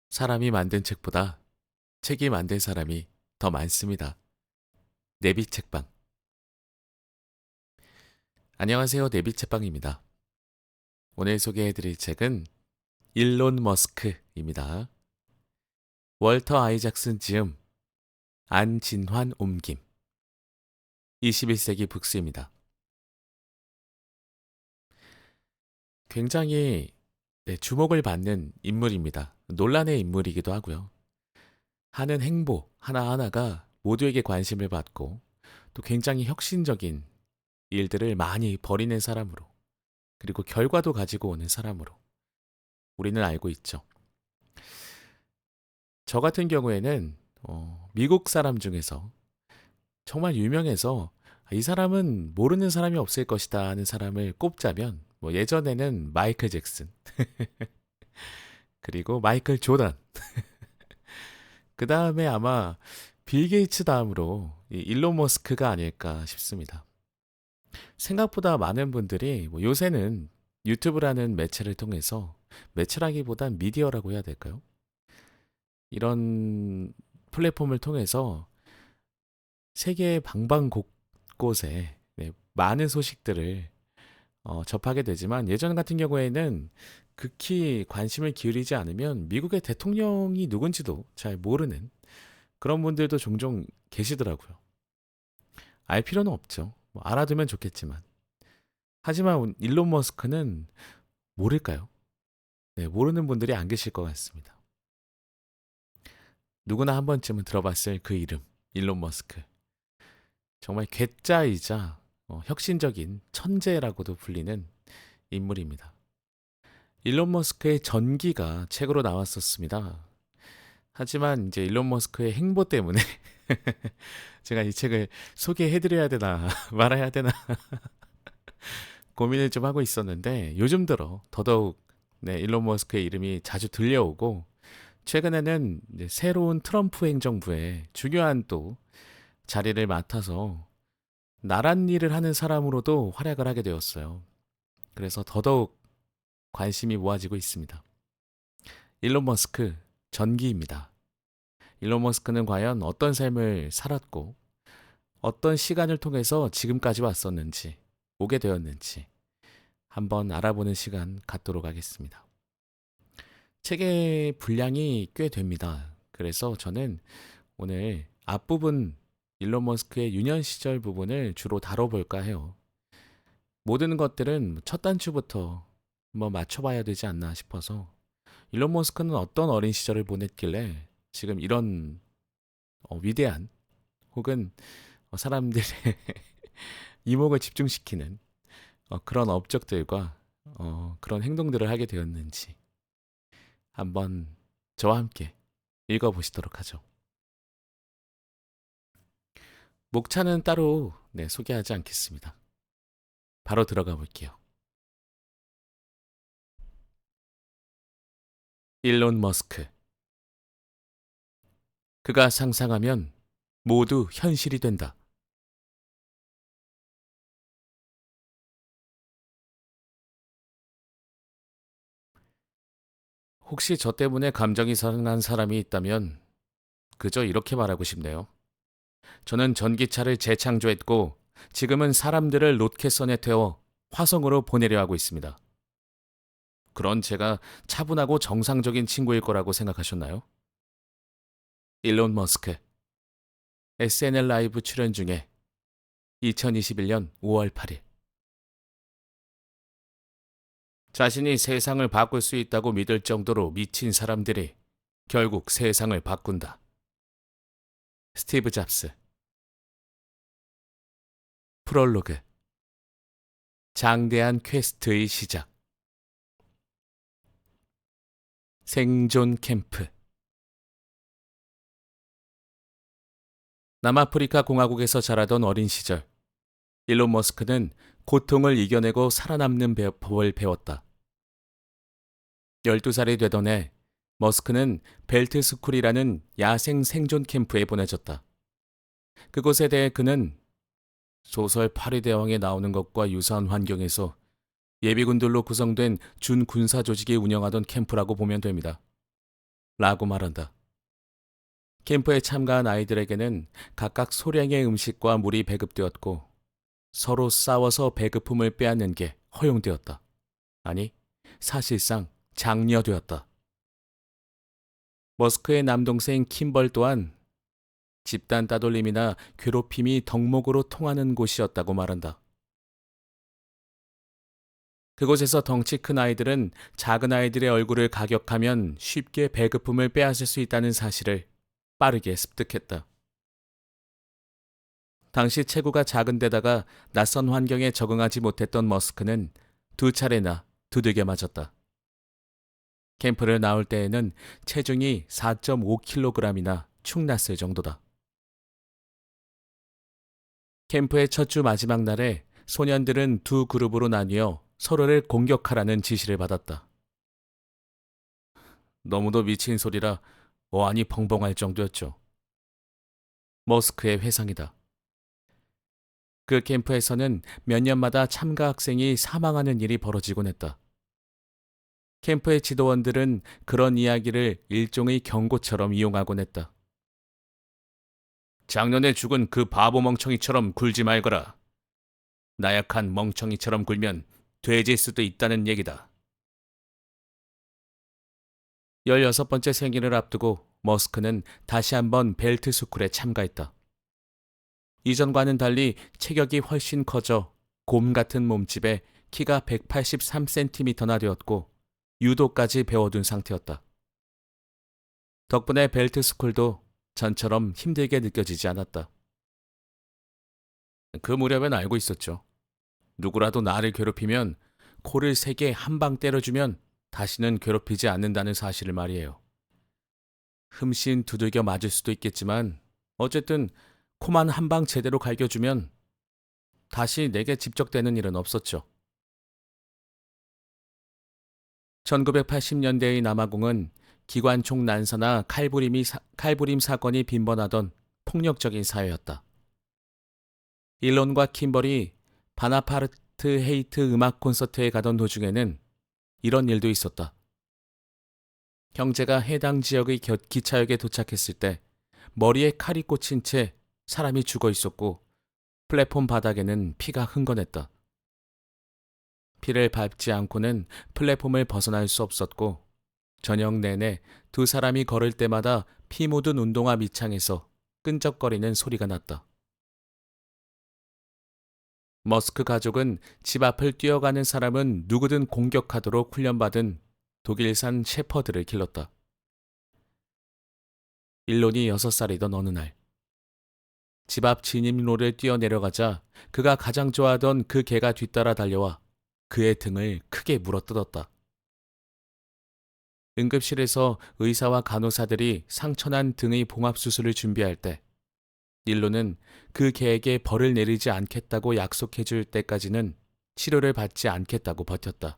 사람이 만든 책보다 책이 만든 사람이 더 많습니다. 네비 책방. 안녕하세요. 네비 책방입니다. 오늘 소개해드릴 책은 일론 머스크입니다. 월터 아이작슨 지음, 안진환 옮김. 21세기 북스입니다. 굉장히 주목을 받는 인물입니다. 논란의 인물이기도 하고요. 하는 행보 하나하나가 모두에게 관심을 받고 또 굉장히 혁신적인 일들을 많이 벌이는 사람으로, 그리고 결과도 가지고 오는 사람으로 우리는 알고 있죠. 저 같은 경우에는 미국 사람 중에서 정말 유명해서 이 사람은 모르는 사람이 없을 것이다 하는 사람을 꼽자면, 예전에는 마이클 잭슨, 그리고 마이클 조던, 그 다음에 아마 빌 게이츠 다음으로 이 일론 머스크가 아닐까 싶습니다. 생각보다 많은 분들이 요새는 유튜브라는 매체를 통해서, 매체라기보단 미디어라고 해야 될까요? 이런 플랫폼을 통해서 세계 방방곳곳에 많은 소식들을 접하게 되지만, 예전 같은 경우에는 극히 관심을 기울이지 않으면 미국의 대통령이 누군지도 잘 모르는 그런 분들도 종종 계시더라고요. 알 필요는 없죠. 알아두면 좋겠지만. 하지만 일론 머스크는 모를까요? 네, 모르는 분들이 안 계실 것 같습니다. 누구나 한 번쯤은 들어봤을 그 이름, 일론 머스크. 정말 괴짜이자 혁신적인 천재라고도 불리는 인물입니다. 일론 머스크의 전기가 책으로 나왔었습니다. 하지만 이제 일론 머스크의 행보 때문에 제가 이 책을 소개해드려야 되나 말아야 되나 고민을 좀 하고 있었는데, 요즘 들어 더더욱 일론 머스크의 이름이 자주 들려오고, 최근에는 이제 새로운 트럼프 행정부의 중요한 또 자리를 맡아서 나란 일을 하는 사람으로도 활약을 하게 되었어요. 그래서 더더욱 관심이 모아지고 있습니다. 일론 머스크 전기입니다. 일론 머스크는 과연 어떤 삶을 살았고 어떤 시간을 통해서 지금까지 왔었는지, 오게 되었는지 한번 알아보는 시간 갖도록 하겠습니다. 책의 분량이 꽤 됩니다. 그래서 저는 오늘 앞부분 일론 머스크의 유년 시절 부분을 주로 다뤄볼까 해요. 모든 것들은 첫 단추부터 한번 맞춰봐야 되지 않나 싶어서, 일론 머스크는 어떤 어린 시절을 보냈길래 지금 이런 위대한, 혹은 사람들의 이목을 집중시키는 그런 업적들과 그런 행동들을 하게 되었는지 한번 저와 함께 읽어보시도록 하죠. 목차는 따로 소개하지 않겠습니다. 바로 들어가 볼게요. 일론 머스크. 그가 상상하면 모두 현실이 된다. 혹시 저 때문에 감정이 상한 사람이 있다면 그저 이렇게 말하고 싶네요. 저는 전기차를 재창조했고 지금은 사람들을 로켓선에 태워 화성으로 보내려 하고 있습니다. 그런 제가 차분하고 정상적인 친구일 거라고 생각하셨나요? 일론 머스크. SNL 라이브 출연 중에 2021년 5월 8일. 자신이 세상을 바꿀 수 있다고 믿을 정도로 미친 사람들이 결국 세상을 바꾼다. 스티브 잡스. 프롤로그. 장대한 퀘스트의 시작. 생존 캠프. 남아프리카 공화국에서 자라던 어린 시절, 일론 머스크는 고통을 이겨내고 살아남는 법을 배웠다. 12살이 되던 해, 머스크는 벨트 스쿨이라는 야생 생존 캠프에 보내졌다. 그곳에 대해 그는 소설 파리 대왕에 나오는 것과 유사한 환경에서 예비군들로 구성된 준군사 조직이 운영하던 캠프라고 보면 됩니다. 라고 말한다. 캠프에 참가한 아이들에게는 각각 소량의 음식과 물이 배급되었고 서로 싸워서 배급품을 빼앗는 게 허용되었다. 아니, 사실상 장려되었다. 머스크의 남동생 킴벌 또한 집단 따돌림이나 괴롭힘이 덕목으로 통하는 곳이었다고 말한다. 그곳에서 덩치 큰 아이들은 작은 아이들의 얼굴을 가격하면 쉽게 배급품을 빼앗을 수 있다는 사실을 빠르게 습득했다. 당시 체구가 작은 데다가 낯선 환경에 적응하지 못했던 머스크는 두 차례나 두들겨 맞았다. 캠프를 나올 때에는 체중이 4.5kg이나 축 났을 정도다. 캠프의 첫 주 마지막 날에 소년들은 두 그룹으로 나뉘어 서로를 공격하라는 지시를 받았다. 너무도 미친 소리라 어안이 벙벙할 정도였죠. 머스크의 회상이다. 그 캠프에서는 몇 년마다 참가 학생이 사망하는 일이 벌어지곤 했다. 캠프의 지도원들은 그런 이야기를 일종의 경고처럼 이용하곤 했다. 작년에 죽은 그 바보 멍청이처럼 굴지 말거라. 나약한 멍청이처럼 굴면 돼질 수도 있다는 얘기다. 16번째 생일을 앞두고 머스크는 다시 한번 벨트 스쿨에 참가했다. 이전과는 달리 체격이 훨씬 커져 곰 같은 몸집에 키가 183cm나 되었고 유도까지 배워둔 상태였다. 덕분에 벨트 스쿨도 전처럼 힘들게 느껴지지 않았다. 그 무렵엔 알고 있었죠. 누구라도 나를 괴롭히면 코를 3개 한 방 때려주면 다시는 괴롭히지 않는다는 사실을 말이에요. 흠씬 두들겨 맞을 수도 있겠지만 어쨌든 코만 한 방 제대로 갈겨주면 다시 내게 집적되는 일은 없었죠. 1980년대의 남아공은 기관총 난사나 칼부림 사건이 빈번하던 폭력적인 사회였다. 일론과 킴벌이 바나파르트 헤이트 음악 콘서트에 가던 도중에는 이런 일도 있었다. 형제가 해당 지역의 기차역에 도착했을 때 머리에 칼이 꽂힌 채 사람이 죽어 있었고 플랫폼 바닥에는 피가 흥건했다. 피를 밟지 않고는 플랫폼을 벗어날 수 없었고 저녁 내내 두 사람이 걸을 때마다 피 묻은 운동화 밑창에서 끈적거리는 소리가 났다. 머스크 가족은 집 앞을 뛰어가는 사람은 누구든 공격하도록 훈련받은 독일산 셰퍼드를 길렀다. 일론이 6살이던 어느 날, 집 앞 진입로를 뛰어내려가자 그가 가장 좋아하던 그 개가 뒤따라 달려와 그의 등을 크게 물어뜯었다. 응급실에서 의사와 간호사들이 상처난 등의 봉합수술을 준비할 때 일론은 그 개에게 벌을 내리지 않겠다고 약속해 줄 때까지는 치료를 받지 않겠다고 버텼다.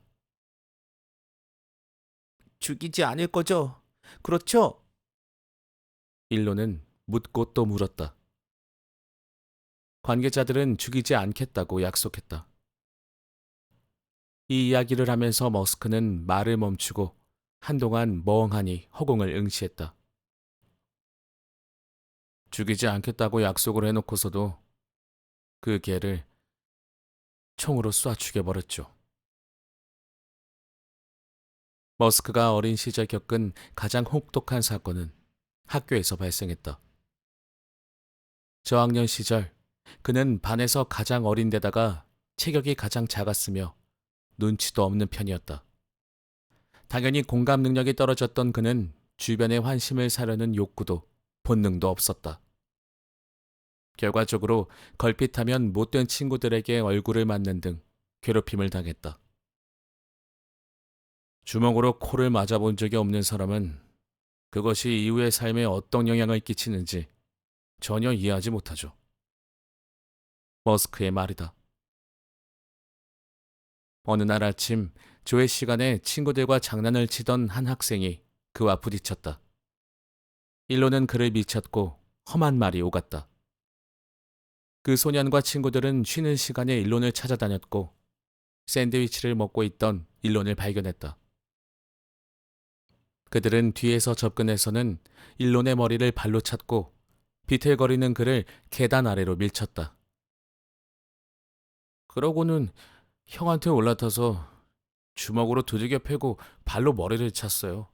죽이지 않을 거죠? 그렇죠? 일론은 묻고 또 물었다. 관계자들은 죽이지 않겠다고 약속했다. 이 이야기를 하면서 머스크는 말을 멈추고 한동안 멍하니 허공을 응시했다. 죽이지 않겠다고 약속을 해놓고서도 그 개를 총으로 쏴 죽여버렸죠. 머스크가 어린 시절 겪은 가장 혹독한 사건은 학교에서 발생했다. 저학년 시절 그는 반에서 가장 어린 데다가 체격이 가장 작았으며 눈치도 없는 편이었다. 당연히 공감 능력이 떨어졌던 그는 주변의 환심을 사려는 욕구도 본능도 없었다. 결과적으로 걸핏하면 못된 친구들에게 얼굴을 맞는 등 괴롭힘을 당했다. 주먹으로 코를 맞아본 적이 없는 사람은 그것이 이후의 삶에 어떤 영향을 끼치는지 전혀 이해하지 못하죠. 머스크의 말이다. 어느 날 아침 조회 시간에 친구들과 장난을 치던 한 학생이 그와 부딪혔다. 일론은 그를 미쳤고 험한 말이 오갔다. 그 소년과 친구들은 쉬는 시간에 일론을 찾아다녔고 샌드위치를 먹고 있던 일론을 발견했다. 그들은 뒤에서 접근해서는 일론의 머리를 발로 찼고 비틀거리는 그를 계단 아래로 밀쳤다. 그러고는 형한테 올라타서 주먹으로 두들겨 패고 발로 머리를 찼어요.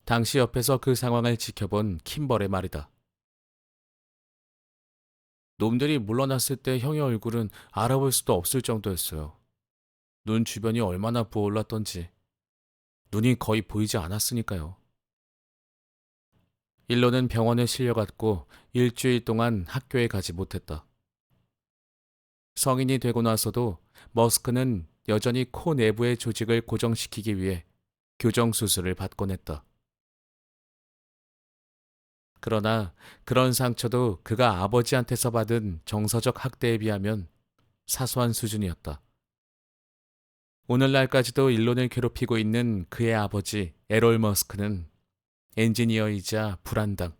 당시 옆에서 그 상황을 지켜본 킴벌의 말이다. 놈들이 물러났을 때 형의 얼굴은 알아볼 수도 없을 정도였어요. 눈 주변이 얼마나 부어올랐던지 눈이 거의 보이지 않았으니까요. 일론은 병원에 실려갔고 일주일 동안 학교에 가지 못했다. 성인이 되고 나서도 머스크는 여전히 코 내부의 조직을 고정시키기 위해 교정 수술을 받곤 했다. 그러나 그런 상처도 그가 아버지한테서 받은 정서적 학대에 비하면 사소한 수준이었다. 오늘날까지도 일론을 괴롭히고 있는 그의 아버지 에롤 머스크는 엔지니어이자 불안당,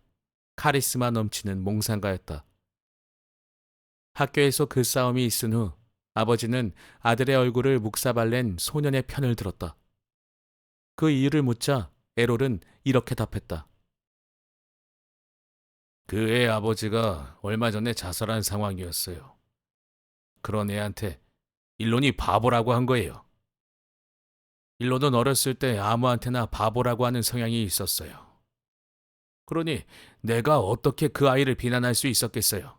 카리스마 넘치는 몽상가였다. 학교에서 그 싸움이 있은 후 아버지는 아들의 얼굴을 묵사발낸 소년의 편을 들었다. 그 이유를 묻자 에롤은 이렇게 답했다. 그 애 아버지가 얼마 전에 자살한 상황이었어요. 그런 애한테 일론이 바보라고 한 거예요. 일론은 어렸을 때 아무한테나 바보라고 하는 성향이 있었어요. 그러니 내가 어떻게 그 아이를 비난할 수 있었겠어요?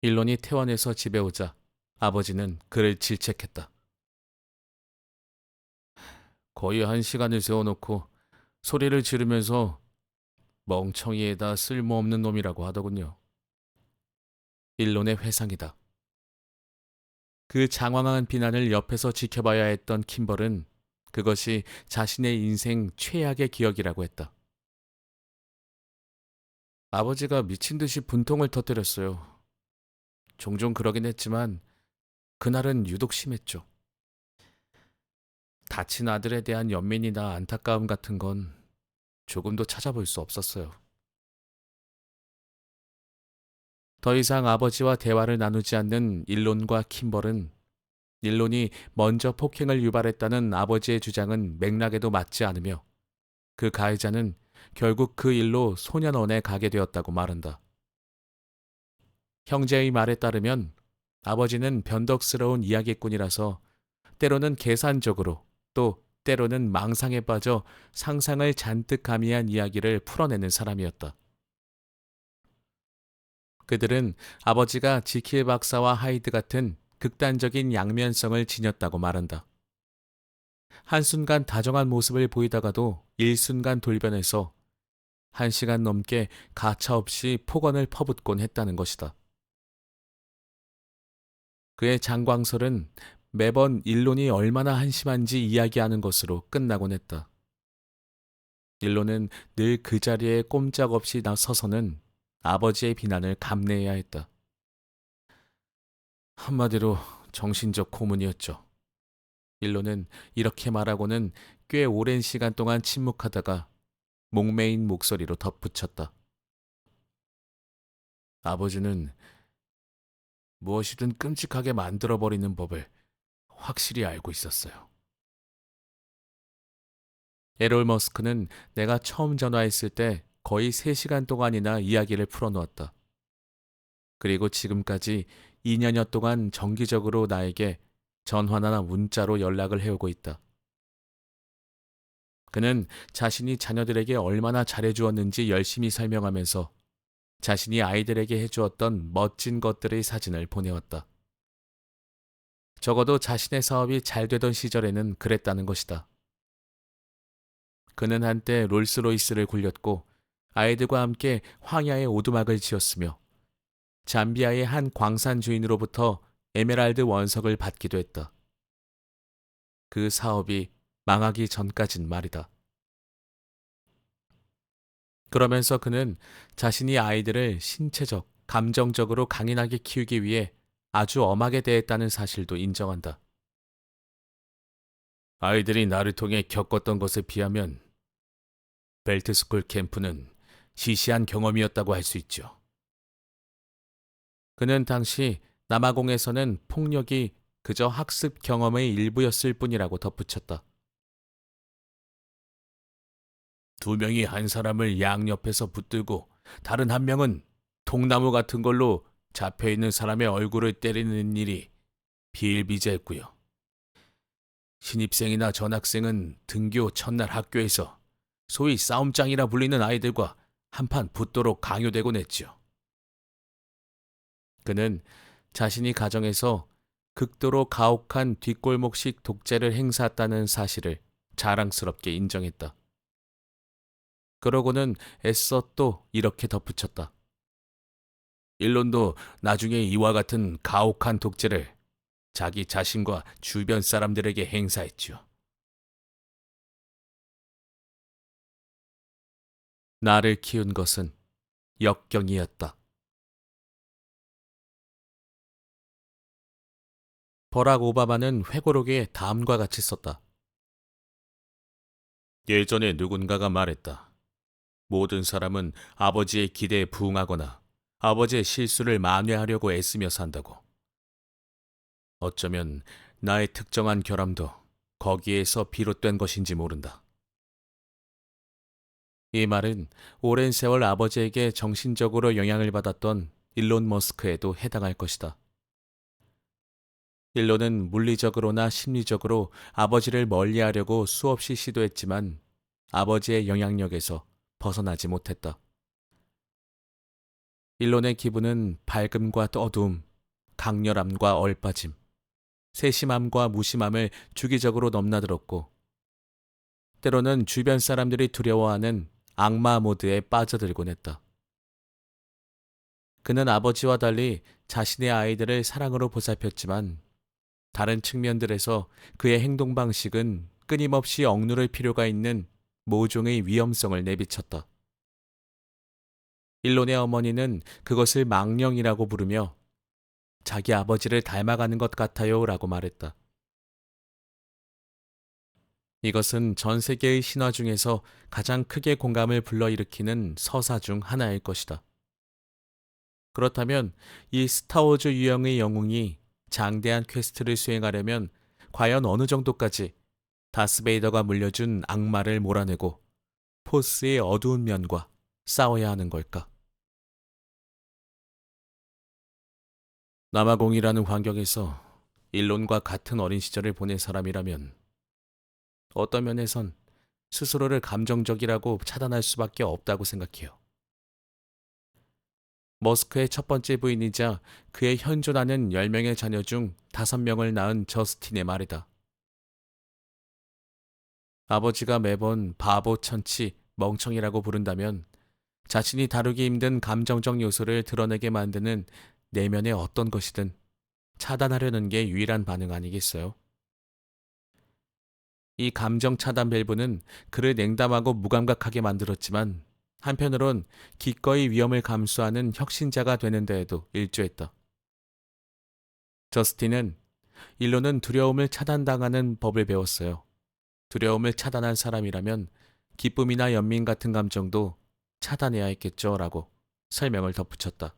일론이 퇴원해서 집에 오자 아버지는 그를 질책했다. 거의 1시간을 세워놓고 소리를 지르면서 멍청이에다 쓸모없는 놈이라고 하더군요. 일론의 회상이다. 그 장황한 비난을 옆에서 지켜봐야 했던 킴벌은 그것이 자신의 인생 최악의 기억이라고 했다. 아버지가 미친 듯이 분통을 터뜨렸어요. 종종 그러긴 했지만 그날은 유독 심했죠. 다친 아들에 대한 연민이나 안타까움 같은 건 조금도 찾아볼 수 없었어요. 더 이상 아버지와 대화를 나누지 않는 일론과 킴벌은 일론이 먼저 폭행을 유발했다는 아버지의 주장은 맥락에도 맞지 않으며 그 가해자는 결국 그 일로 소년원에 가게 되었다고 말한다. 형제의 말에 따르면 아버지는 변덕스러운 이야기꾼이라서 때로는 계산적으로 또 때로는 망상에 빠져 상상을 잔뜩 가미한 이야기를 풀어내는 사람이었다. 그들은 아버지가 지킬 박사와 하이드 같은 극단적인 양면성을 지녔다고 말한다. 한순간 다정한 모습을 보이다가도 일순간 돌변해서 1시간 넘게 가차없이 폭언을 퍼붓곤 했다는 것이다. 그의 장광설은 매번 일론이 얼마나 한심한지 이야기하는 것으로 끝나곤 했다. 일론은 늘 그 자리에 꼼짝없이 나서서는 아버지의 비난을 감내해야 했다. 한마디로 정신적 고문이었죠. 일론은 이렇게 말하고는 꽤 오랜 시간 동안 침묵하다가 목매인 목소리로 덧붙였다. 아버지는 무엇이든 끔찍하게 만들어버리는 법을 확실히 알고 있었어요. 에롤 머스크는 내가 처음 전화했을 때 거의 3시간 동안이나 이야기를 풀어놓았다. 그리고 지금까지 2년여 동안 정기적으로 나에게 전화나 문자로 연락을 해오고 있다. 그는 자신이 자녀들에게 얼마나 잘해주었는지 열심히 설명하면서 자신이 아이들에게 해주었던 멋진 것들의 사진을 보내왔다. 적어도 자신의 사업이 잘 되던 시절에는 그랬다는 것이다. 그는 한때 롤스로이스를 굴렸고 아이들과 함께 황야의 오두막을 지었으며 잠비아의 한 광산 주인으로부터 에메랄드 원석을 받기도 했다. 그 사업이 망하기 전까진 말이다. 그러면서 그는 자신이 아이들을 신체적, 감정적으로 강인하게 키우기 위해 아주 엄하게 대했다는 사실도 인정한다. 아이들이 나를 통해 겪었던 것에 비하면 벨트스쿨 캠프는 시시한 경험이었다고 할 수 있죠. 그는 당시 남아공에서는 폭력이 그저 학습 경험의 일부였을 뿐이라고 덧붙였다. 두 명이 한 사람을 양옆에서 붙들고 다른 한 명은 통나무 같은 걸로 잡혀 있는 사람의 얼굴을 때리는 일이 비일비재했고요. 신입생이나 전학생은 등교 첫날 학교에서 소위 싸움장이라 불리는 아이들과 한판 붙도록 강요되곤 했죠. 그는 자신이 가정에서 극도로 가혹한 뒷골목식 독재를 행사했다는 사실을 자랑스럽게 인정했다. 그러고는 애써 또 이렇게 덧붙였다. 일론도 나중에 이와 같은 가혹한 독재를 자기 자신과 주변 사람들에게 행사했죠. 나를 키운 것은 역경이었다. 버락 오바마는 회고록에 다음과 같이 썼다. 예전에 누군가가 말했다. 모든 사람은 아버지의 기대에 부응하거나 아버지의 실수를 만회하려고 애쓰며 산다고. 어쩌면 나의 특정한 결함도 거기에서 비롯된 것인지 모른다. 이 말은 오랜 세월 아버지에게 정신적으로 영향을 받았던 일론 머스크에도 해당할 것이다. 일론은 물리적으로나 심리적으로 아버지를 멀리하려고 수없이 시도했지만 아버지의 영향력에서 벗어나지 못했다. 일론의 기분은 밝음과 어두움, 강렬함과 얼빠짐, 세심함과 무심함을 주기적으로 넘나들었고 때로는 주변 사람들이 두려워하는 악마 모드에 빠져들곤 했다. 그는 아버지와 달리 자신의 아이들을 사랑으로 보살폈지만 다른 측면들에서 그의 행동 방식은 끊임없이 억누를 필요가 있는 모종의 위험성을 내비쳤다. 일론의 어머니는 그것을 망령이라고 부르며 자기 아버지를 닮아가는 것 같아요 라고 말했다. 이것은 전 세계의 신화 중에서 가장 크게 공감을 불러일으키는 서사 중 하나일 것이다. 그렇다면 이 스타워즈 유형의 영웅이 장대한 퀘스트를 수행하려면 과연 어느 정도까지 다스베이더가 물려준 악마를 몰아내고 포스의 어두운 면과 싸워야 하는 걸까? 남아공이라는 환경에서 일론과 같은 어린 시절을 보낸 사람이라면 어떤 면에선 스스로를 감정적이라고 차단할 수밖에 없다고 생각해요. 머스크의 첫 번째 부인이자 그의 현존하는 10명의 자녀 중 5명을 낳은 저스틴의 말이다. 아버지가 매번 바보, 천치, 멍청이라고 부른다면 자신이 다루기 힘든 감정적 요소를 드러내게 만드는 내면의 어떤 것이든 차단하려는 게 유일한 반응 아니겠어요? 이 감정 차단 밸브는 그를 냉담하고 무감각하게 만들었지만 한편으론 기꺼이 위험을 감수하는 혁신자가 되는 데에도 일조했다. 저스틴은 일론은 두려움을 차단당하는 법을 배웠어요. 두려움을 차단한 사람이라면 기쁨이나 연민 같은 감정도 차단해야 했겠죠 라고 설명을 덧붙였다.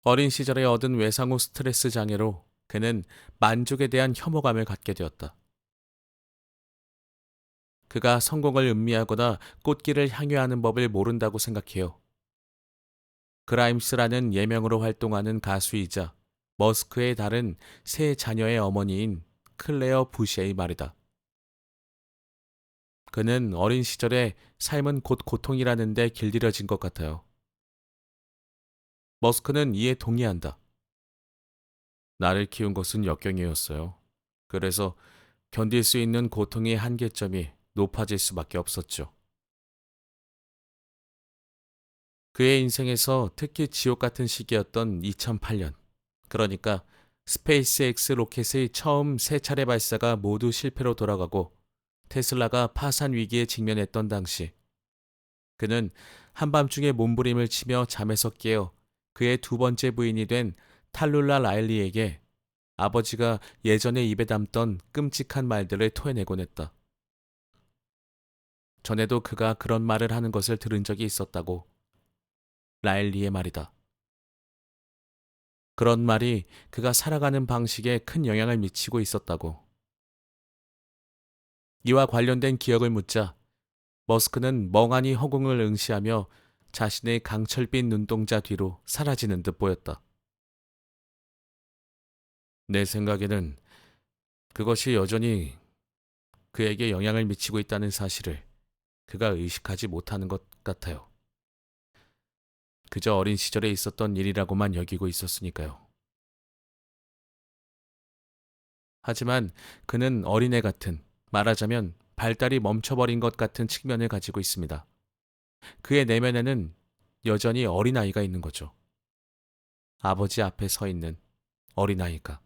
어린 시절에 얻은 외상 후 스트레스 장애로 그는 만족에 대한 혐오감을 갖게 되었다. 그가 성공을 음미하거나 꽃길을 향유하는 법을 모른다고 생각해요. 그라임스라는 예명으로 활동하는 가수이자 머스크의 다른 세 자녀의 어머니인 클레어 부시의 말이다. 그는 어린 시절에 삶은 곧 고통이라는 데 길들여진 것 같아요. 머스크는 이에 동의한다. 나를 키운 것은 역경이었어요. 그래서 견딜 수 있는 고통의 한계점이 높아질 수밖에 없었죠. 그의 인생에서 특히 지옥 같은 시기였던 2008년. 그러니까 스페이스X 로켓의 처음 세 차례 발사가 모두 실패로 돌아가고 테슬라가 파산 위기에 직면했던 당시 그는 한밤중에 몸부림을 치며 잠에서 깨어 그의 두 번째 부인이 된 탈룰라 라일리에게 아버지가 예전에 입에 담던 끔찍한 말들을 토해내곤 했다. 전에도 그가 그런 말을 하는 것을 들은 적이 있었다고. 라일리의 말이다. 그런 말이 그가 살아가는 방식에 큰 영향을 미치고 있었다고. 이와 관련된 기억을 묻자 머스크는 멍하니 허공을 응시하며 자신의 강철빛 눈동자 뒤로 사라지는 듯 보였다. 내 생각에는 그것이 여전히 그에게 영향을 미치고 있다는 사실을 그가 의식하지 못하는 것 같아요. 그저 어린 시절에 있었던 일이라고만 여기고 있었으니까요. 하지만 그는 어린애 같은, 말하자면 발달이 멈춰버린 것 같은 측면을 가지고 있습니다. 그의 내면에는 여전히 어린아이가 있는 거죠. 아버지 앞에 서 있는 어린아이가.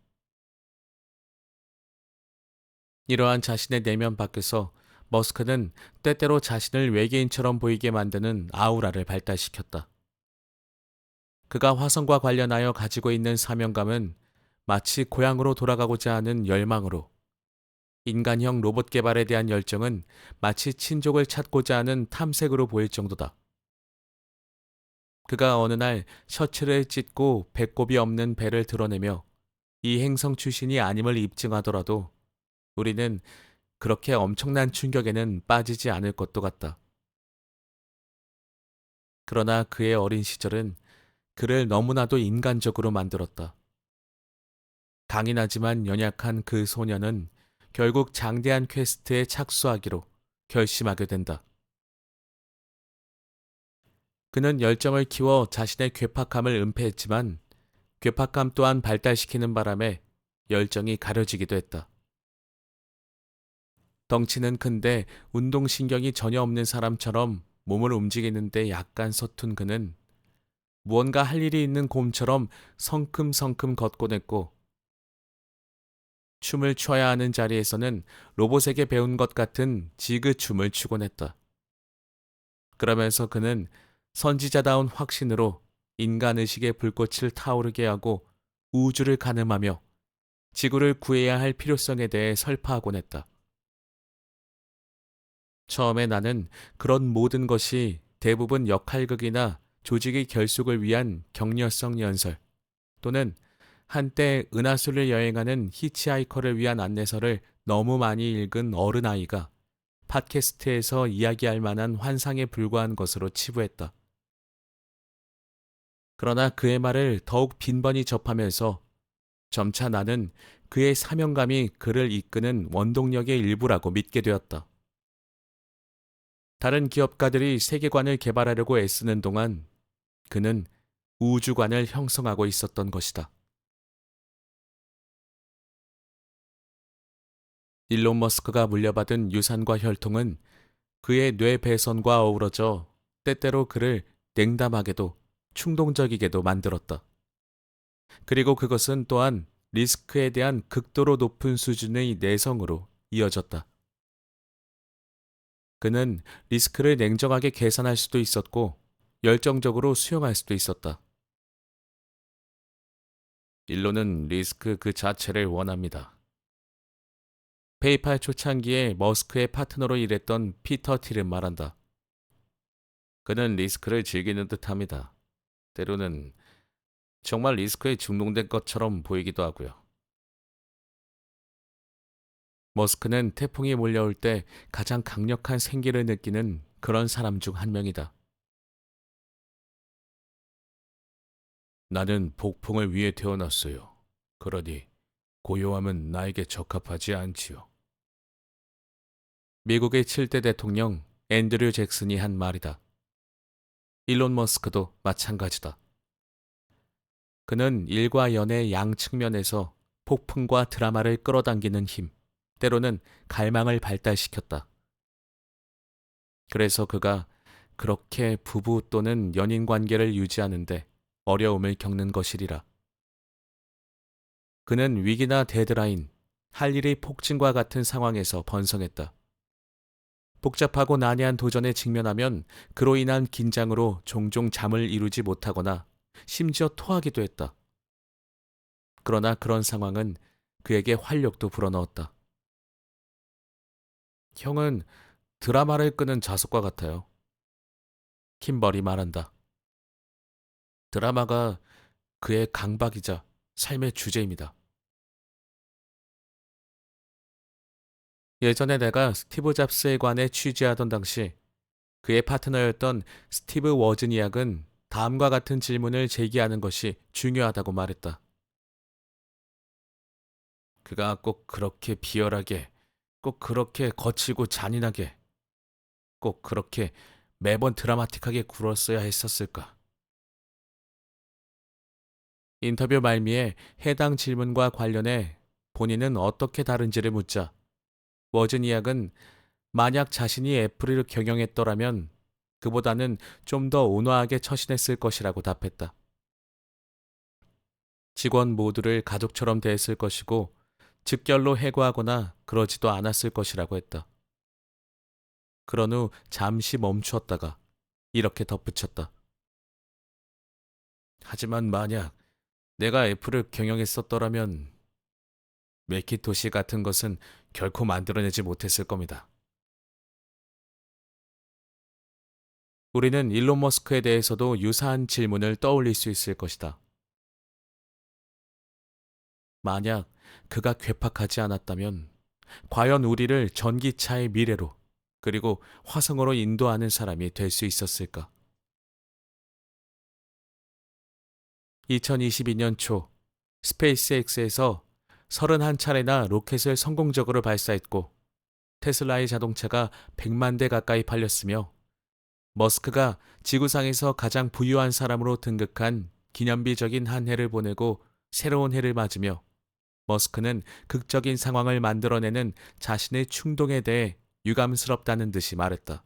이러한 자신의 내면 밖에서 머스크는 때때로 자신을 외계인처럼 보이게 만드는 아우라를 발달시켰다. 그가 화성과 관련하여 가지고 있는 사명감은 마치 고향으로 돌아가고자 하는 열망으로, 인간형 로봇 개발에 대한 열정은 마치 친족을 찾고자 하는 탐색으로 보일 정도다. 그가 어느 날 셔츠를 찢고 배꼽이 없는 배를 드러내며 이 행성 출신이 아님을 입증하더라도 우리는 그렇게 엄청난 충격에는 빠지지 않을 것도 같다. 그러나 그의 어린 시절은 그를 너무나도 인간적으로 만들었다. 강인하지만 연약한 그 소년은 결국 장대한 퀘스트에 착수하기로 결심하게 된다. 그는 열정을 키워 자신의 괴팍함을 은폐했지만 괴팍함 또한 발달시키는 바람에 열정이 가려지기도 했다. 덩치는 큰데 운동신경이 전혀 없는 사람처럼 몸을 움직이는데 약간 서툰 그는 무언가 할 일이 있는 곰처럼 성큼성큼 걷곤 했고 춤을 춰야 하는 자리에서는 로봇에게 배운 것 같은 지그춤을 추곤 했다. 그러면서 그는 선지자다운 확신으로 인간의식의 불꽃을 타오르게 하고 우주를 가늠하며 지구를 구해야 할 필요성에 대해 설파하곤 했다. 처음에 나는 그런 모든 것이 대부분 역할극이나 조직의 결속을 위한 격려성 연설 또는 한때 은하수를 여행하는 히치하이커를 위한 안내서를 너무 많이 읽은 어른아이가 팟캐스트에서 이야기할 만한 환상에 불과한 것으로 치부했다. 그러나 그의 말을 더욱 빈번히 접하면서 점차 나는 그의 사명감이 그를 이끄는 원동력의 일부라고 믿게 되었다. 다른 기업가들이 세계관을 개발하려고 애쓰는 동안 그는 우주관을 형성하고 있었던 것이다. 일론 머스크가 물려받은 유산과 혈통은 그의 뇌 배선과 어우러져 때때로 그를 냉담하게도 충동적이게도 만들었다. 그리고 그것은 또한 리스크에 대한 극도로 높은 수준의 내성으로 이어졌다. 그는 리스크를 냉정하게 계산할 수도 있었고 열정적으로 수용할 수도 있었다. 일론은 리스크 그 자체를 원합니다. 페이팔 초창기에 머스크의 파트너로 일했던 피터 틸은 말한다. 그는 리스크를 즐기는 듯합니다. 때로는 정말 리스크에 중독된 것처럼 보이기도 하고요. 머스크는 태풍이 몰려올 때 가장 강력한 생기를 느끼는 그런 사람 중 한 명이다. 나는 폭풍을 위해 태어났어요. 그러니 고요함은 나에게 적합하지 않지요. 미국의 7대 대통령 앤드류 잭슨이 한 말이다. 일론 머스크도 마찬가지다. 그는 일과 연의 양 측면에서 폭풍과 드라마를 끌어당기는 힘, 때로는 갈망을 발달시켰다. 그래서 그가 그렇게 부부 또는 연인 관계를 유지하는데 어려움을 겪는 것이리라. 그는 위기나 데드라인, 할 일이 폭증과 같은 상황에서 번성했다. 복잡하고 난해한 도전에 직면하면 그로 인한 긴장으로 종종 잠을 이루지 못하거나 심지어 토하기도 했다. 그러나 그런 상황은 그에게 활력도 불어넣었다. 형은 드라마를 끄는 자석과 같아요. 킴벌이 말한다. 드라마가 그의 강박이자 삶의 주제입니다. 예전에 내가 스티브 잡스에 관해 취재하던 당시 그의 파트너였던 스티브 워즈니악은 다음과 같은 질문을 제기하는 것이 중요하다고 말했다. 그가 꼭 그렇게 비열하게, 꼭 그렇게 거칠고 잔인하게, 꼭 그렇게 매번 드라마틱하게 굴었어야 했었을까? 인터뷰 말미에 해당 질문과 관련해 본인은 어떻게 다른지를 묻자 워즈니악은 만약 자신이 애플을 경영했더라면 그보다는 좀 더 온화하게 처신했을 것이라고 답했다. 직원 모두를 가족처럼 대했을 것이고 즉결로 해고하거나 그러지도 않았을 것이라고 했다. 그런 후 잠시 멈추었다가 이렇게 덧붙였다. 하지만 만약 내가 애플을 경영했었더라면 맥키토시 같은 것은 결코 만들어내지 못했을 겁니다. 우리는 일론 머스크에 대해서도 유사한 질문을 떠올릴 수 있을 것이다. 만약 그가 괴팍하지 않았다면 과연 우리를 전기차의 미래로 그리고 화성으로 인도하는 사람이 될 수 있었을까? 2022년 초 스페이스X에서 31차례나 로켓을 성공적으로 발사했고 테슬라의 자동차가 100만 대 가까이 팔렸으며 머스크가 지구상에서 가장 부유한 사람으로 등극한 기념비적인 한 해를 보내고 새로운 해를 맞으며 머스크는 극적인 상황을 만들어내는 자신의 충동에 대해 유감스럽다는 듯이 말했다.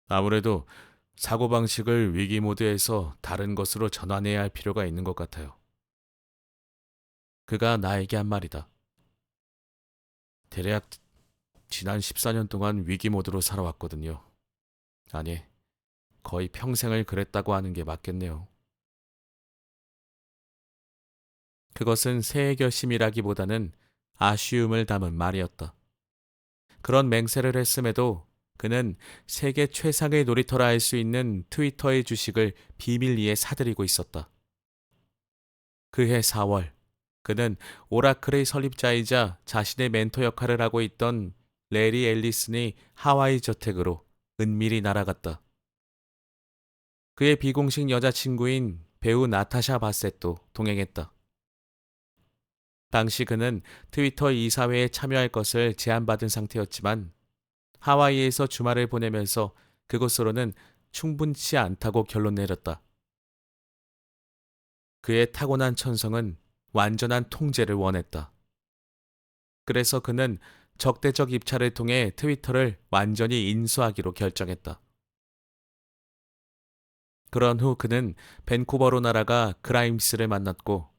아무래도 사고방식을 위기 모드에서 다른 것으로 전환해야 할 필요가 있는 것 같아요. 그가 나에게 한 말이다. 대략 지난 14년 동안 위기 모드로 살아왔거든요. 아니, 거의 평생을 그랬다고 하는 게 맞겠네요. 그것은 새해 결심이라기보다는 아쉬움을 담은 말이었다. 그런 맹세를 했음에도 그는 세계 최상의 놀이터라 할 수 있는 트위터의 주식을 비밀리에 사들이고 있었다. 그해 4월, 그는 오라클의 설립자이자 자신의 멘토 역할을 하고 있던 레리 앨리슨의 하와이 저택으로 은밀히 날아갔다. 그의 비공식 여자친구인 배우 나타샤 바셋도 동행했다. 당시 그는 트위터 이사회에 참여할 것을 제안받은 상태였지만 하와이에서 주말을 보내면서 그곳으로는 충분치 않다고 결론 내렸다. 그의 타고난 천성은 완전한 통제를 원했다. 그래서 그는 적대적 입찰을 통해 트위터를 완전히 인수하기로 결정했다. 그런 후 그는 밴쿠버로 날아가 그라임스를 만났고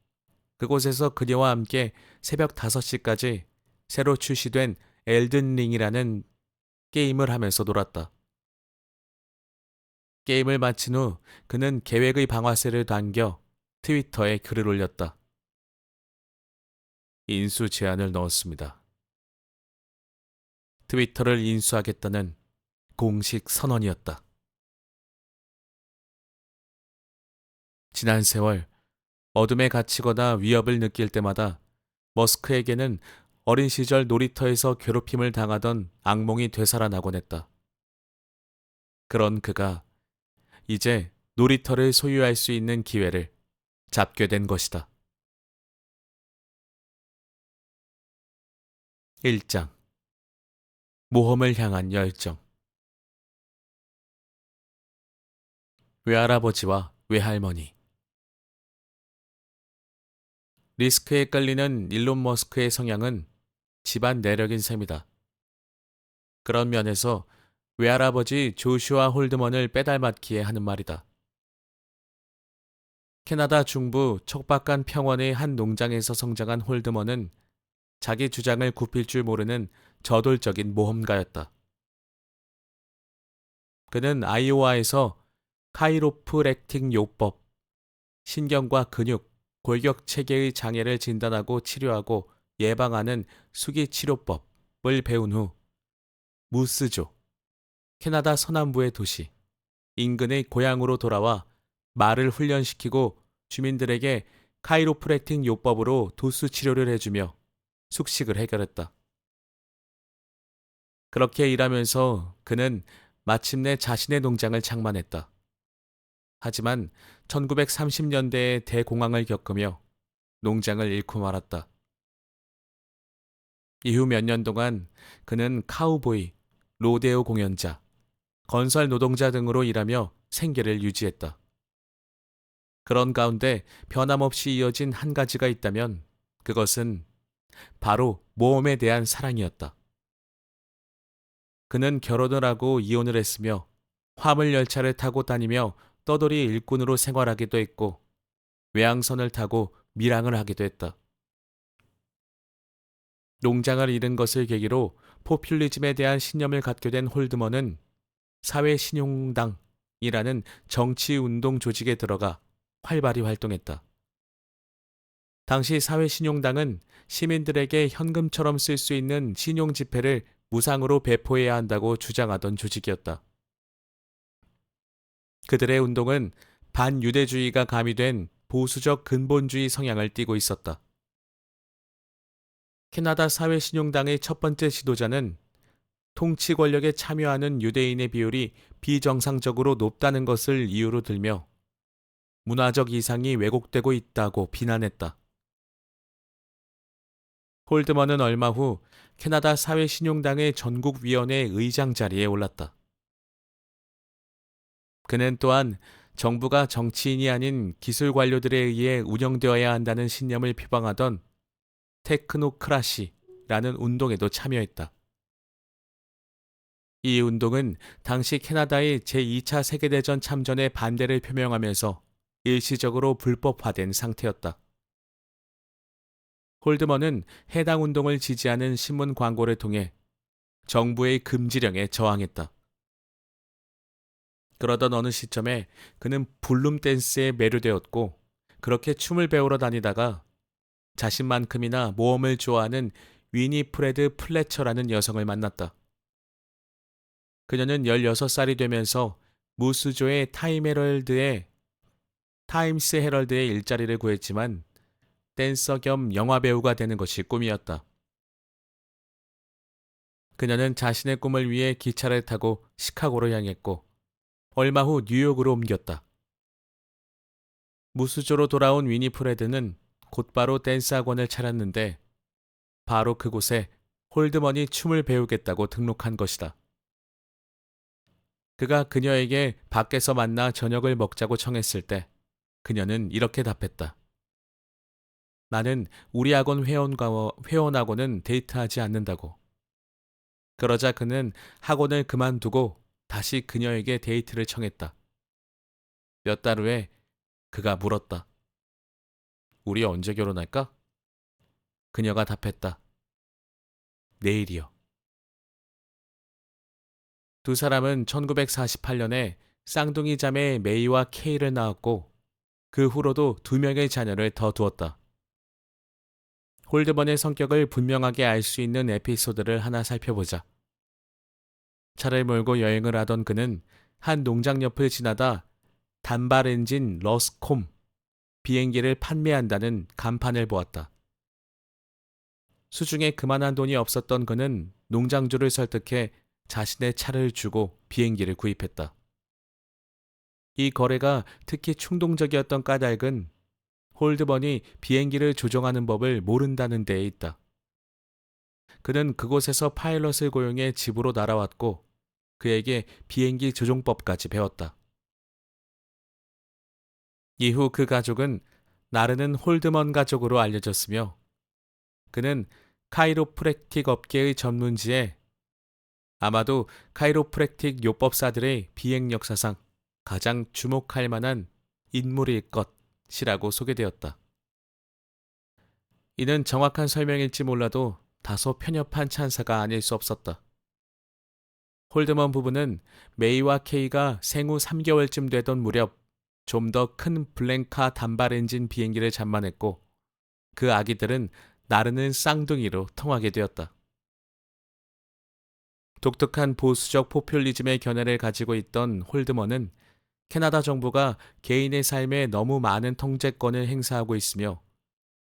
그곳에서 그녀와 함께 새벽 5시까지 새로 출시된 엘든 링이라는 게임을 하면서 놀았다. 게임을 마친 후 그는 계획의 방아쇠를 당겨 트위터에 글을 올렸다. 인수 제안을 넣었습니다. 트위터를 인수하겠다는 공식 선언이었다. 지난 세월 어둠에 갇히거나 위협을 느낄 때마다 머스크에게는 어린 시절 놀이터에서 괴롭힘을 당하던 악몽이 되살아나곤 했다. 그런 그가 이제 놀이터를 소유할 수 있는 기회를 잡게 된 것이다. 1장 모험을 향한 열정. 외할아버지와 외할머니. 리스크에 끌리는 일론 머스크의 성향은 집안 내력인 셈이다. 그런 면에서 외할아버지 조슈아 홀드먼을 빼닮았기에 하는 말이다. 캐나다 중부 척박한 평원의 한 농장에서 성장한 홀드먼은 자기 주장을 굽힐 줄 모르는 저돌적인 모험가였다. 그는 아이오와에서 카이로프렉틱 요법, 신경과 근육, 골격 체계의 장애를 진단하고 치료하고 예방하는 수기 치료법을 배운 후 무스조, 캐나다 서남부의 도시, 인근의 고향으로 돌아와 말을 훈련시키고 주민들에게 카이로프렉틱 요법으로 도수 치료를 해주며 숙식을 해결했다. 그렇게 일하면서 그는 마침내 자신의 농장을 장만했다. 하지만 1930년대에 대공황을 겪으며 농장을 잃고 말았다. 이후 몇 년 동안 그는 카우보이, 로데오 공연자, 건설 노동자 등으로 일하며 생계를 유지했다. 그런 가운데 변함없이 이어진 한 가지가 있다면 그것은 바로 모험에 대한 사랑이었다. 그는 결혼을 하고 이혼을 했으며 화물 열차를 타고 다니며 떠돌이 일꾼으로 생활하기도 했고 외항선을 타고 밀항을 하기도 했다. 농장을 잃은 것을 계기로 포퓰리즘에 대한 신념을 갖게 된 홀드먼은 사회신용당이라는 정치운동 조직에 들어가 활발히 활동했다. 당시 사회신용당은 시민들에게 현금처럼 쓸 수 있는 신용지폐를 무상으로 배포해야 한다고 주장하던 조직이었다. 그들의 운동은 반유대주의가 가미된 보수적 근본주의 성향을 띠고 있었다. 캐나다 사회신용당의 첫 번째 지도자는 통치 권력에 참여하는 유대인의 비율이 비정상적으로 높다는 것을 이유로 들며 문화적 이상이 왜곡되고 있다고 비난했다. 홀드먼은 얼마 후 캐나다 사회신용당의 전국위원회 의장 자리에 올랐다. 그는 또한 정부가 정치인이 아닌 기술 관료들에 의해 운영되어야 한다는 신념을 표방하던 테크노크라시라는 운동에도 참여했다. 이 운동은 당시 캐나다의 제2차 세계대전 참전에 반대를 표명하면서 일시적으로 불법화된 상태였다. 홀드먼은 해당 운동을 지지하는 신문 광고를 통해 정부의 금지령에 저항했다. 그러던 어느 시점에 그는 블룸 댄스에 매료되었고 그렇게 춤을 배우러 다니다가 자신만큼이나 모험을 좋아하는 위니프레드 플래처라는 여성을 만났다. 그녀는 16살이 되면서 무스조의 타임스 헤럴드의 일자리를 구했지만 댄서 겸 영화배우가 되는 것이 꿈이었다. 그녀는 자신의 꿈을 위해 기차를 타고 시카고로 향했고 얼마 후 뉴욕으로 옮겼다. 무스조로 돌아온 위니프레드는 곧바로 댄스 학원을 차렸는데 바로 그곳에 홀드먼이 춤을 배우겠다고 등록한 것이다. 그가 그녀에게 밖에서 만나 저녁을 먹자고 청했을 때 그녀는 이렇게 답했다. 나는 우리 학원 회원하고는 데이트하지 않는다고. 그러자 그는 학원을 그만두고 다시 그녀에게 데이트를 청했다. 몇 달 후에 그가 물었다. 우리 언제 결혼할까? 그녀가 답했다. 내일이요. 두 사람은 1948년에 쌍둥이 자매 메이와 케이를 낳았고 그 후로도 2명의 자녀를 더 두었다. 홀드먼의 성격을 분명하게 알 수 있는 에피소드를 하나 살펴보자. 차를 몰고 여행을 하던 그는 한 농장 옆을 지나다 단발 엔진 러스콤 비행기를 판매한다는 간판을 보았다. 수중에 그만한 돈이 없었던 그는 농장주를 설득해 자신의 차를 주고 비행기를 구입했다. 이 거래가 특히 충동적이었던 까닭은 홀드먼이 비행기를 조종하는 법을 모른다는 데에 있다. 그는 그곳에서 파일럿을 고용해 집으로 날아왔고 그에게 비행기 조종법까지 배웠다. 이후 그 가족은 나르는 홀드먼 가족으로 알려졌으며 그는 카이로프랙틱 업계의 전문지에 아마도 카이로프랙틱 요법사들의 비행 역사상 가장 주목할 만한 인물일 것이라고 소개되었다. 이는 정확한 설명일지 몰라도 다소 편협한 찬사가 아닐 수 없었다. 홀드먼 부부는 메이와 케이가 생후 3개월쯤 되던 무렵 좀 더 큰 블랭카 단발 엔진 비행기를 잠만했고 그 아기들은 나르는 쌍둥이로 통하게 되었다. 독특한 보수적 포퓰리즘의 견해를 가지고 있던 홀드먼은 캐나다 정부가 개인의 삶에 너무 많은 통제권을 행사하고 있으며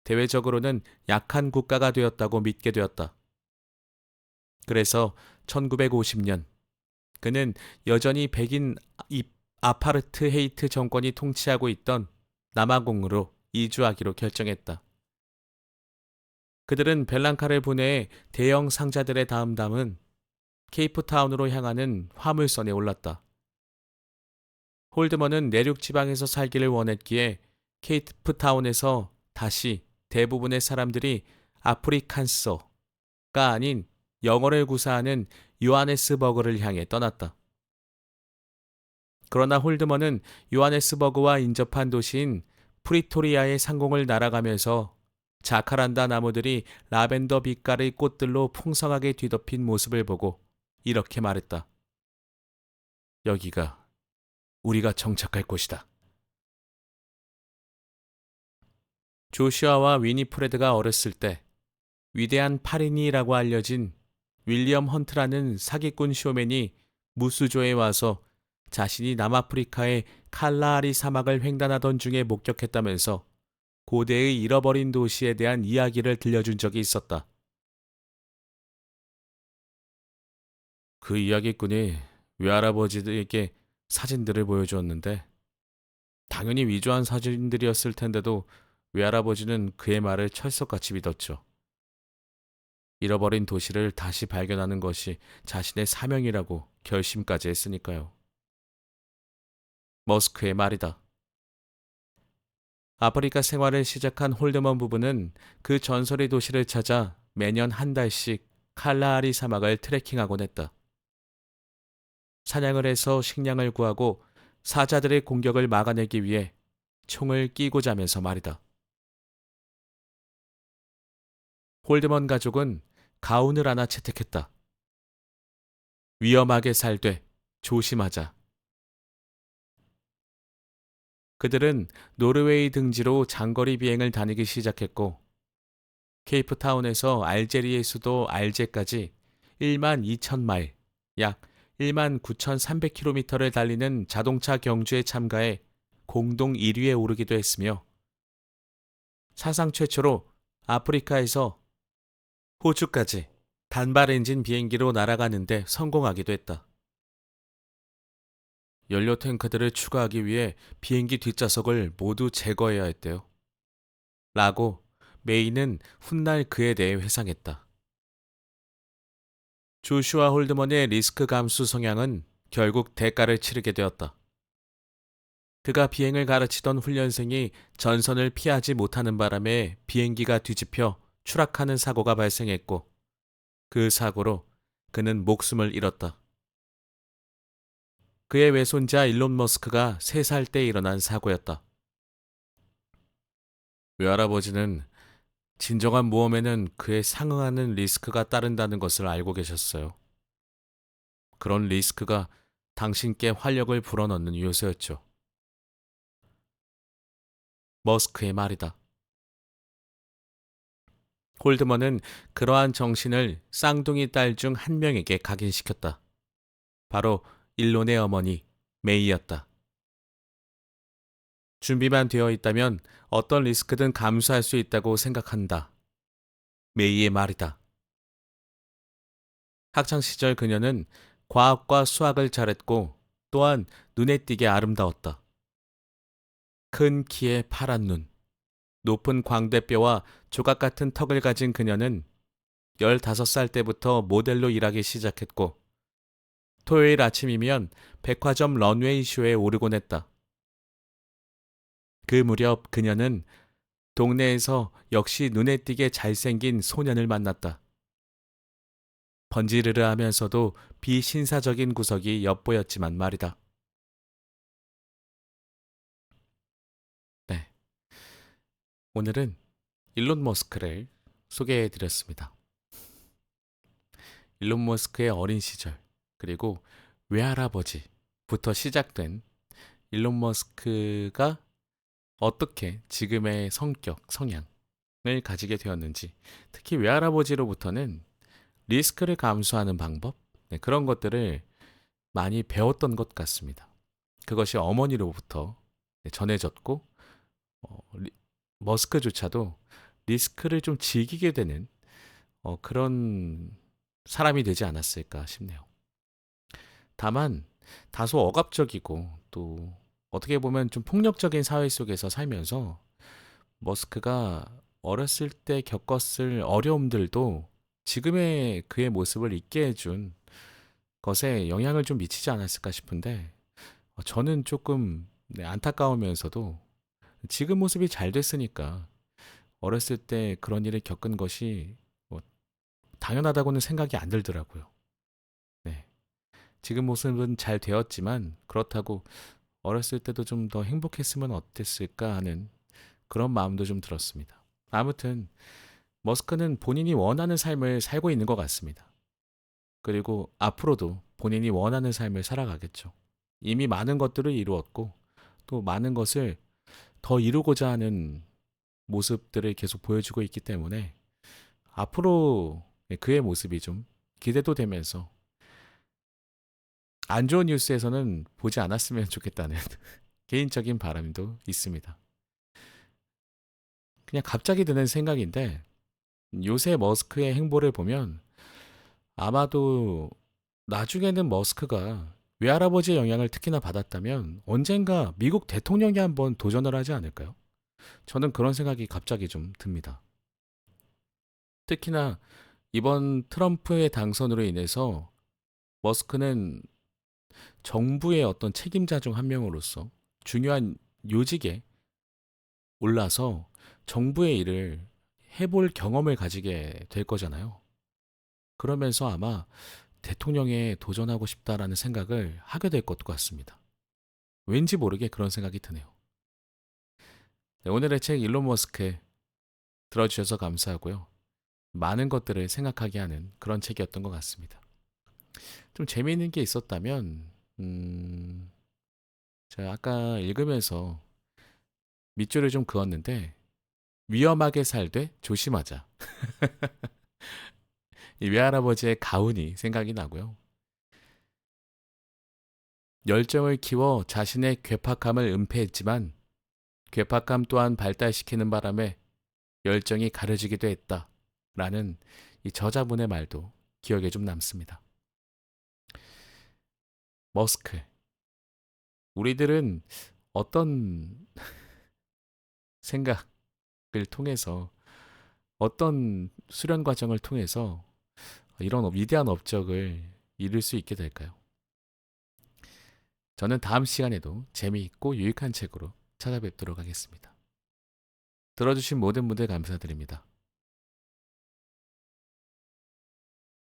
대외적으로는 약한 국가가 되었다고 믿게 되었다. 그래서 1950년 그는 여전히 백인 아파르트 헤이트 정권이 통치하고 있던 남아공으로 이주하기로 결정했다. 그들은 벨랑카를 분해해 대형 상자들에 담은 케이프타운으로 향하는 화물선에 올랐다. 홀드먼은 내륙 지방에서 살기를 원했기에 케이프타운에서 다시 대부분의 사람들이 아프리칸서가 아닌 영어를 구사하는 요하네스버그를 향해 떠났다. 그러나 홀드먼은 요하네스버그와 인접한 도시인 프리토리아의 상공을 날아가면서 자카란다 나무들이 라벤더 빛깔의 꽃들로 풍성하게 뒤덮인 모습을 보고 이렇게 말했다. 여기가 우리가 정착할 곳이다. 조슈아와 위니프레드가 어렸을 때 위대한 파리니라고 알려진 윌리엄 헌트라는 사기꾼 쇼맨이 무수조에 와서 자신이 남아프리카의 칼라하리 사막을 횡단하던 중에 목격했다면서 고대의 잃어버린 도시에 대한 이야기를 들려준 적이 있었다. 그 이야기꾼이 외할아버지에게 사진들을 보여주었는데 당연히 위조한 사진들이었을 텐데도 외할아버지는 그의 말을 철석같이 믿었죠. 잃어버린 도시를 다시 발견하는 것이 자신의 사명이라고 결심까지 했으니까요. 머스크의 말이다. 아프리카 생활을 시작한 홀드먼 부부는 그 전설의 도시를 찾아 매년 한 달씩 칼라하리 사막을 트레킹하곤 했다. 사냥을 해서 식량을 구하고 사자들의 공격을 막아내기 위해 총을 끼고 자면서 말이다. 홀드먼 가족은 가훈을 하나 채택했다. 위험하게 살되 조심하자. 그들은 노르웨이 등지로 장거리 비행을 다니기 시작했고 케이프타운에서 알제리의 수도 알제까지 1만 2천 마일, 약 1만 9,300km를 달리는 자동차 경주에 참가해 공동 1위에 오르기도 했으며 사상 최초로 아프리카에서 호주까지 단발 엔진 비행기로 날아가는데 성공하기도 했다. 연료 탱크들을 추가하기 위해 비행기 뒷좌석을 모두 제거해야 했대요. 라고 메이는 훗날 그에 대해 회상했다. 조슈아 홀드먼의 리스크 감수 성향은 결국 대가를 치르게 되었다. 그가 비행을 가르치던 훈련생이 전선을 피하지 못하는 바람에 비행기가 뒤집혀 추락하는 사고가 발생했고 그 사고로 그는 목숨을 잃었다. 그의 외손자 일론 머스크가 3살 때 일어난 사고였다. 외할아버지는 진정한 모험에는 그에 상응하는 리스크가 따른다는 것을 알고 계셨어요. 그런 리스크가 당신께 활력을 불어넣는 요소였죠. 머스크의 말이다. 홀드먼은 그러한 정신을 쌍둥이 딸 중 한 명에게 각인시켰다. 바로 일론의 어머니 메이였다. 준비만 되어 있다면 어떤 리스크든 감수할 수 있다고 생각한다. 메이의 말이다. 학창시절 그녀는 과학과 수학을 잘했고 또한 눈에 띄게 아름다웠다. 큰 키에 파란 눈, 높은 광대뼈와 조각 같은 턱을 가진 그녀는 15살 때부터 모델로 일하기 시작했고 토요일 아침이면 백화점 런웨이 쇼에 오르곤 했다. 그 무렵 그녀는 동네에서 역시 눈에 띄게 잘생긴 소년을 만났다. 번지르르 하면서도 비신사적인 구석이 엿보였지만 말이다. 네. 오늘은 일론 머스크를 소개해 드렸습니다. 일론 머스크의 어린 시절, 그리고 외할아버지부터 시작된 일론 머스크가 어떻게 지금의 성격, 성향을 가지게 되었는지, 특히 외할아버지로부터는 리스크를 감수하는 방법, 네, 그런 것들을 많이 배웠던 것 같습니다. 그것이 어머니로부터 전해졌고, 머스크조차도 리스크를 좀 즐기게 되는 그런 사람이 되지 않았을까 싶네요. 다만 다소 억압적이고 또 어떻게 보면 좀 폭력적인 사회 속에서 살면서 머스크가 어렸을 때 겪었을 어려움들도 지금의 그의 모습을 있게 해준 것에 영향을 좀 미치지 않았을까 싶은데 저는 조금 네, 안타까우면서도 지금 모습이 잘 됐으니까 어렸을 때 그런 일을 겪은 것이 뭐 당연하다고는 생각이 안 들더라고요. 네. 지금 모습은 잘 되었지만 그렇다고 어렸을 때도 좀 더 행복했으면 어땠을까 하는 그런 마음도 좀 들었습니다. 아무튼 머스크는 본인이 원하는 삶을 살고 있는 것 같습니다. 그리고 앞으로도 본인이 원하는 삶을 살아가겠죠. 이미 많은 것들을 이루었고 또 많은 것을 더 이루고자 하는 모습들을 계속 보여주고 있기 때문에 앞으로 그의 모습이 좀 기대도 되면서 안 좋은 뉴스에서는 보지 않았으면 좋겠다는 개인적인 바람도 있습니다. 그냥 갑자기 드는 생각인데 요새 머스크의 행보를 보면 아마도 나중에는 머스크가 외할아버지의 영향을 특히나 받았다면 언젠가 미국 대통령이 한번 도전을 하지 않을까요? 저는 그런 생각이 갑자기 좀 듭니다. 특히나 이번 트럼프의 당선으로 인해서 머스크는 정부의 어떤 책임자 중 한 명으로서 중요한 요직에 올라서 정부의 일을 해볼 경험을 가지게 될 거잖아요. 그러면서 아마 대통령에 도전하고 싶다라는 생각을 하게 될 것도 같습니다. 왠지 모르게 그런 생각이 드네요. 네, 오늘의 책 일론 머스크 들어주셔서 감사하고요. 많은 것들을 생각하게 하는 그런 책이었던 것 같습니다. 좀 재미있는 게 있었다면, 제가 아까 읽으면서 밑줄을 좀 그었는데, 위험하게 살되 조심하자. 이 외할아버지의 가훈이 생각이 나고요. 열정을 키워 자신의 괴팍함을 은폐했지만 괴팍함 또한 발달시키는 바람에 열정이 가려지기도 했다. 라는 이 저자분의 말도 기억에 좀 남습니다. 머스크. 우리들은 어떤 생각을 통해서 어떤 수련 과정을 통해서 이런 위대한 업적을 이룰 수 있게 될까요? 저는 다음 시간에도 재미있고 유익한 책으로 찾아뵙도록 하겠습니다. 들어주신 모든 분들 감사드립니다.